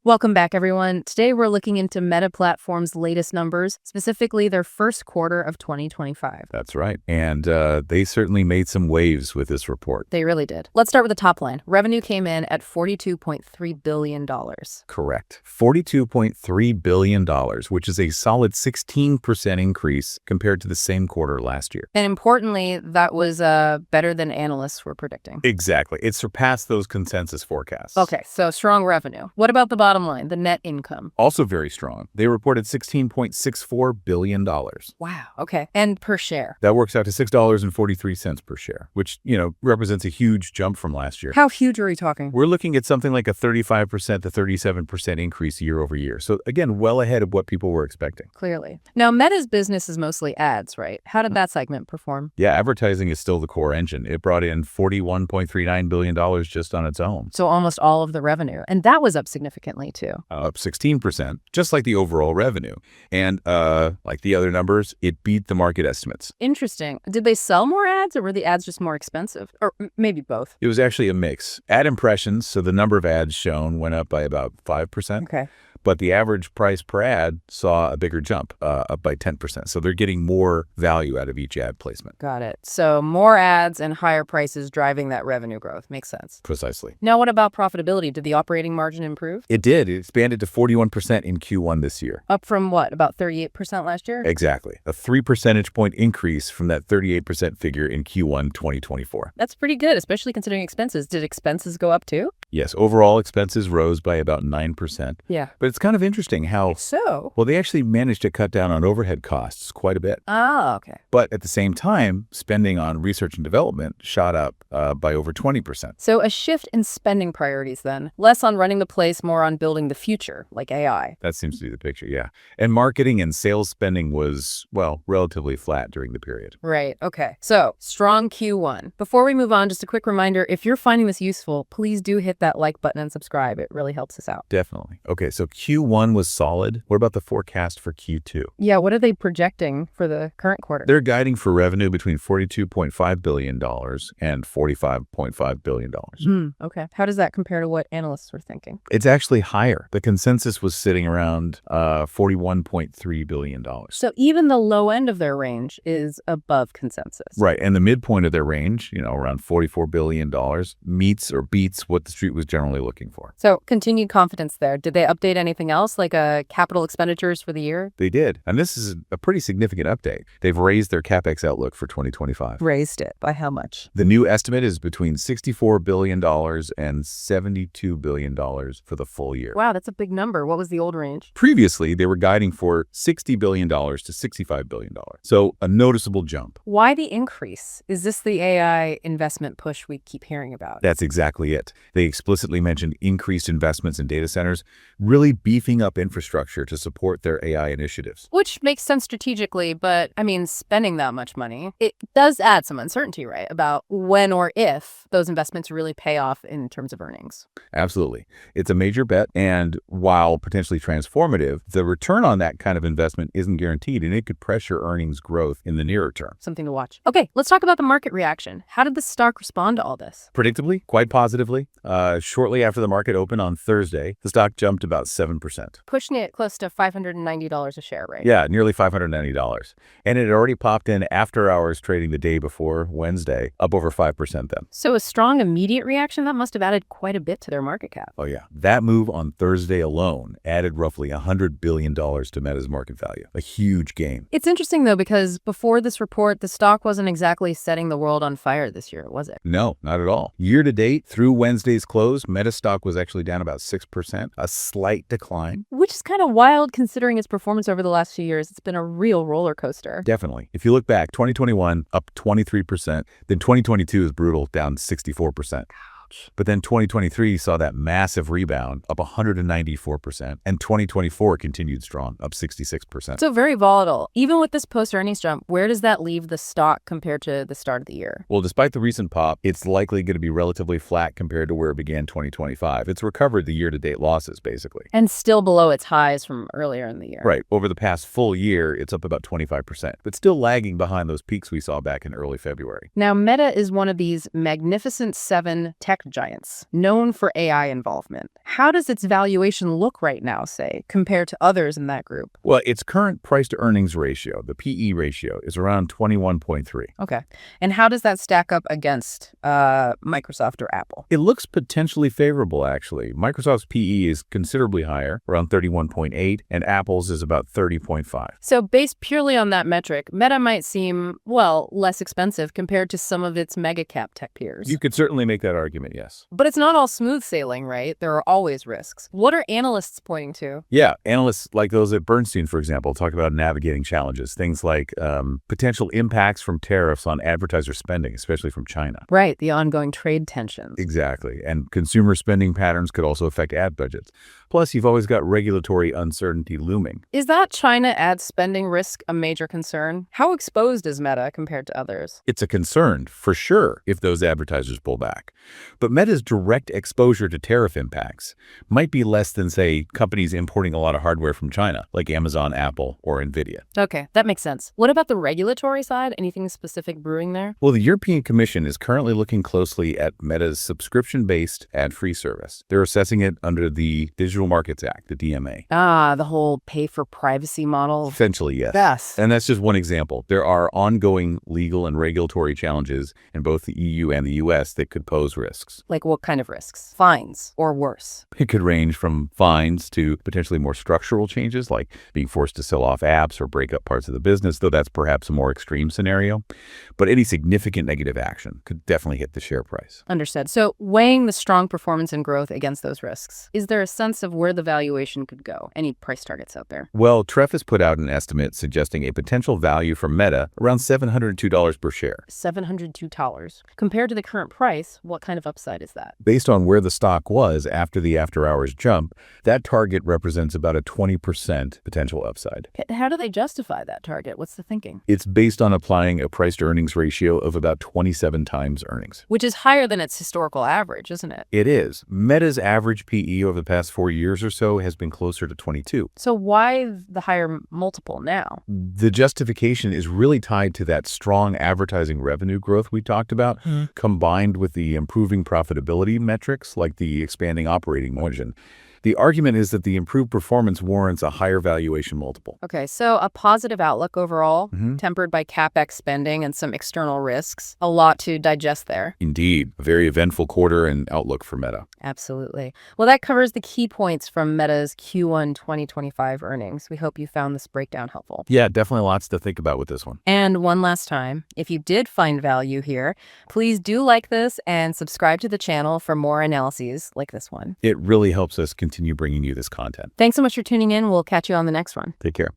Welcome back, everyone. Today, we're looking into Meta Platform's latest numbers, specifically their first quarter of 2025. That's right. And they certainly made some waves with this report. They really did. Let's start with the top line. Revenue came in at $42.3 billion. Correct. $42.3 billion, which is a solid 16% increase compared to the same quarter last year. And importantly, that was better than analysts were predicting. Exactly. It surpassed those consensus forecasts. Okay, so strong revenue. What about the bottom line, the net income? Also very strong. They reported $16.64 billion. Wow, okay. And per share? That works out to $6.43 per share, which, represents a huge jump from last year. How huge are we talking? We're looking at something like a 35% to 37% increase year over year. So again, well ahead of what people were expecting. Clearly. Now, Meta's business is mostly ads, right? How did that segment perform? Yeah, advertising is still the core engine. It brought in $41.39 billion just on its own. So almost all of the revenue. And that was up significantly too. Up 16%, just like the overall revenue. And like the other numbers, it beat the market estimates. Interesting. Did they sell more ads or were the ads just more expensive? Or maybe both? It was actually a mix. Ad impressions, so the number of ads shown, went up by about 5%. Okay. But the average price per ad saw a bigger jump, up by 10%. So they're getting more value out of each ad placement. Got it. So more ads and higher prices driving that revenue growth. Makes sense. Precisely. Now, what about profitability? Did the operating margin improve? It did. It expanded to 41% in Q1 this year. Up from what, about 38% last year? Exactly. A 3 percentage point increase from that 38% figure in Q1 2024. That's pretty good, especially considering expenses. Did expenses go up too? Yes, overall expenses rose by about 9%. Yeah. But it's kind of interesting how, So? well, they actually managed to cut down on overhead costs quite a bit. Oh, okay. But at the same time, spending on research and development shot up by over 20%. So a shift in spending priorities then. Less on running the place, more on building the future, like AI. That seems to be the picture, yeah. And marketing and sales spending was, well, relatively flat during the period. Right. Okay. So strong Q1. Before we move on, just a quick reminder, if you're finding this useful, please do hit that like button and subscribe. It really helps us out. Definitely. Okay, so Q1 was solid. What about the forecast for Q2? Yeah, what are they projecting for the current quarter? They're guiding for revenue between $42.5 billion and $45.5 billion. Okay. How does that compare to what analysts were thinking? It's actually higher. The consensus was sitting around $41.3 billion. So even the low end of their range is above consensus. Right, and the midpoint of their range, around $44 billion, meets or beats what the street was generally looking for. So continued confidence there. Did they update anything else, like capital expenditures for the year? They did, and this is a pretty significant update. They've raised their capex outlook for 2025. Raised it. By how much? The new estimate is between $64 billion and $72 billion for the full year. Wow, that's a big number. What was the old range? Previously, they were guiding for $60 billion to $65 billion. So a noticeable jump. Why the increase? Is this the AI investment push we keep hearing about? That's exactly it. They explicitly mentioned increased investments in data centers, really beefing up infrastructure to support their AI initiatives. Which makes sense strategically, but spending that much money, it does add some uncertainty, right? About when or if those investments really pay off in terms of earnings. Absolutely. It's a major bet, and while potentially transformative, the return on that kind of investment isn't guaranteed, and it could pressure earnings growth in the nearer term. Something to watch. Okay, let's talk about the market reaction. How did the stock respond to all this? Predictably, quite positively. Shortly after the market opened on Thursday, the stock jumped about 7%. Pushing it close to $590 a share, right? Yeah, nearly $590. And it had already popped in after hours trading the day before Wednesday, up over 5% then. So a strong immediate reaction, that must have added quite a bit to their market cap. Oh yeah. That move on Thursday alone added roughly $100 billion to Meta's market value. A huge gain. It's interesting though, because before this report, the stock wasn't exactly setting the world on fire this year, was it? No, not at all. Year to date, through Wednesday's close, Meta stock was actually down about 6%, a slight decline. Which is kind of wild considering its performance over the last few years. It's been a real roller coaster. Definitely. If you look back, 2021 up 23%, then 2022 is brutal, down 64%. But then 2023 saw that massive rebound, up 194%, and 2024 continued strong, up 66%. So very volatile. Even with this post-earnings jump, where does that leave the stock compared to the start of the year? Well, despite the recent pop, it's likely going to be relatively flat compared to where it began 2025. It's recovered the year-to-date losses, basically. And still below its highs from earlier in the year. Right. Over the past full year, it's up about 25%, but still lagging behind those peaks we saw back in early February. Now, Meta is one of these magnificent 7 tech tech giants, known for AI involvement. How does its valuation look right now, say, compared to others in that group? Well, its current price-to-earnings ratio, the PE ratio, is around 21.3. Okay. And how does that stack up against Microsoft or Apple? It looks potentially favorable, actually. Microsoft's PE is considerably higher, around 31.8, and Apple's is about 30.5. So based purely on that metric, Meta might seem, well, less expensive compared to some of its mega cap tech peers. You could certainly make that argument, yes. But it's not all smooth sailing, right? There are always risks. What are analysts pointing to? Yeah, analysts like those at Bernstein, for example, talk about navigating challenges, things like potential impacts from tariffs on advertiser spending, especially from China. Right, the ongoing trade tensions. Exactly. And consumer spending patterns could also affect ad budgets. Plus, you've always got regulatory uncertainty looming. Is that China ad spending risk a major concern? How exposed is Meta compared to others? It's a concern, for sure, if those advertisers pull back. But Meta's direct exposure to tariff impacts might be less than, say, companies importing a lot of hardware from China, like Amazon, Apple, or Nvidia. Okay, that makes sense. What about the regulatory side? Anything specific brewing there? Well, the European Commission is currently looking closely at Meta's subscription-based ad-free service. They're assessing it under the Digital Markets Act, the DMA. Ah, the whole pay-for-privacy model. Essentially, yes. Yes. And that's just one example. There are ongoing legal and regulatory challenges in both the EU and the US that could pose risks. Like what kind of risks? Fines or worse? It could range from fines to potentially more structural changes, like being forced to sell off apps or break up parts of the business, though that's perhaps a more extreme scenario. But any significant negative action could definitely hit the share price. Understood. So weighing the strong performance and growth against those risks, is there a sense of where the valuation could go? Any price targets out there? Well, Treff has put out an estimate suggesting a potential value for Meta around $702 per share. $702. Compared to the current price, what kind of upside is that? Based on where the stock was after the after-hours jump, that target represents about a 20% potential upside. How do they justify that target? What's the thinking? It's based on applying a price-to-earnings ratio of about 27 times earnings. Which is higher than its historical average, isn't it? It is. Meta's average PE over the past 4 years or so has been closer to 22. So why the higher multiple now? The justification is really tied to that strong advertising revenue growth we talked about, combined with the improving profitability metrics like the expanding operating margin. The argument is that the improved performance warrants a higher valuation multiple. Okay, so a positive outlook overall, tempered by capex spending and some external risks. A lot to digest there. Indeed, a very eventful quarter and outlook for Meta. Absolutely. Well, that covers the key points from Meta's Q1 2025 earnings. We hope you found this breakdown helpful. Yeah, definitely lots to think about with this one. And one last time, if you did find value here, please do like this and subscribe to the channel for more analyses like this one. It really helps us continue bringing you this content. Thanks so much for tuning in. We'll catch you on the next one. Take care.